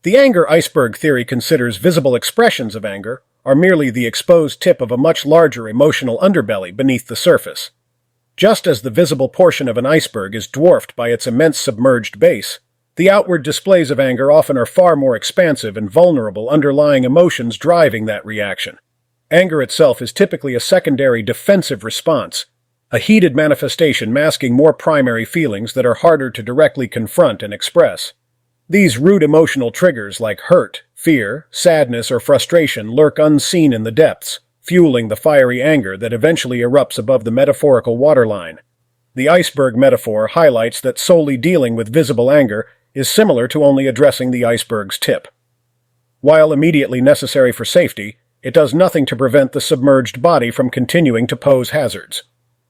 The anger iceberg theory considers visible expressions of anger are merely the exposed tip of a much larger emotional underbelly beneath the surface. Just as the visible portion of an iceberg is dwarfed by its immense submerged base, the outward displays of anger often are far more expansive and vulnerable underlying emotions driving that reaction. Anger itself is typically a secondary defensive response, a heated manifestation masking more primary feelings that are harder to directly confront and express. These root emotional triggers like hurt, fear, sadness, or frustration lurk unseen in the depths, fueling the fiery anger that eventually erupts above the metaphorical waterline. The iceberg metaphor highlights that solely dealing with visible anger is similar to only addressing the iceberg's tip. While immediately necessary for safety, it does nothing to prevent the submerged body from continuing to pose hazards.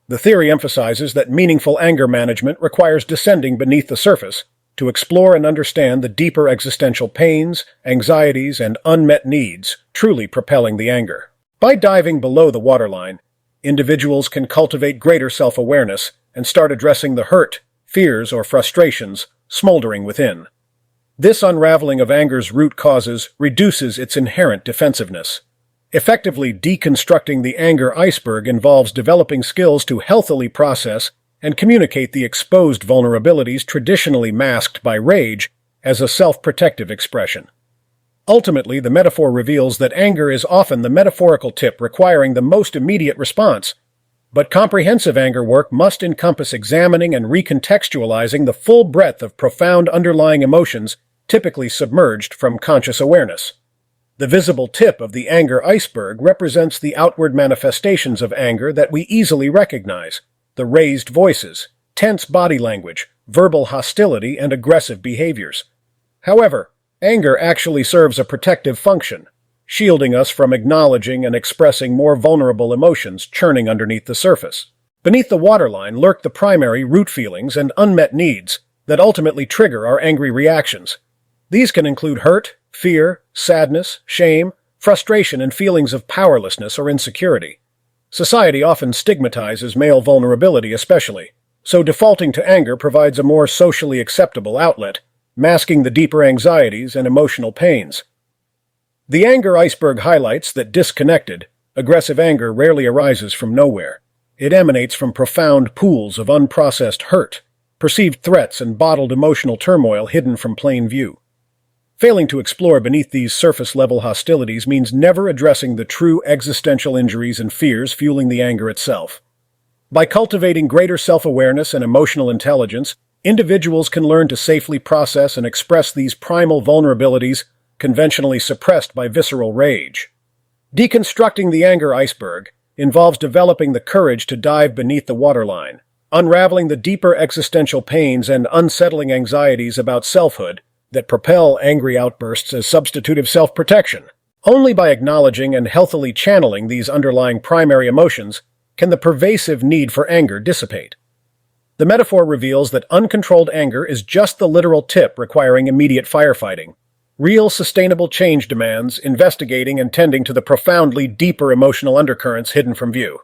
The theory emphasizes that meaningful anger management requires descending beneath the surface to explore and understand the deeper existential pains, anxieties, and unmet needs truly propelling the anger. By diving below the waterline, individuals can cultivate greater self-awareness and start addressing the hurt, fears, or frustrations smoldering within. This unraveling of anger's root causes reduces its inherent defensiveness. Effectively deconstructing the anger iceberg involves developing skills to healthily process and communicate the exposed vulnerabilities traditionally masked by rage as a self-protective expression. Ultimately, the metaphor reveals that anger is often the metaphorical tip requiring the most immediate response, but comprehensive anger work must encompass examining and recontextualizing the full breadth of profound underlying emotions typically submerged from conscious awareness. The visible tip of the anger iceberg represents the outward manifestations of anger that we easily recognize: the raised voices, tense body language, verbal hostility, and aggressive behaviors. However, anger actually serves a protective function, shielding us from acknowledging and expressing more vulnerable emotions churning underneath the surface. Beneath the waterline lurk the primary root feelings and unmet needs that ultimately trigger our angry reactions. These can include hurt, fear, sadness, shame, frustration, and feelings of powerlessness or insecurity. Society often stigmatizes male vulnerability especially, so defaulting to anger provides a more socially acceptable outlet, masking the deeper anxieties and emotional pains. The anger iceberg highlights that disconnected, aggressive anger rarely arises from nowhere. It emanates from profound pools of unprocessed hurt, perceived threats, and bottled emotional turmoil hidden from plain view. Failing to explore beneath these surface-level hostilities means never addressing the true existential injuries and fears fueling the anger itself. By cultivating greater self-awareness and emotional intelligence, individuals can learn to safely process and express these primal vulnerabilities conventionally suppressed by visceral rage. Deconstructing the anger iceberg involves developing the courage to dive beneath the waterline, unraveling the deeper existential pains and unsettling anxieties about selfhood that propel angry outbursts as substitutive self-protection. Only by acknowledging and healthily channeling these underlying primary emotions can the pervasive need for anger dissipate. The metaphor reveals that uncontrolled anger is just the literal tip requiring immediate firefighting. Real sustainable change demands investigating and tending to the profoundly deeper emotional undercurrents hidden from view.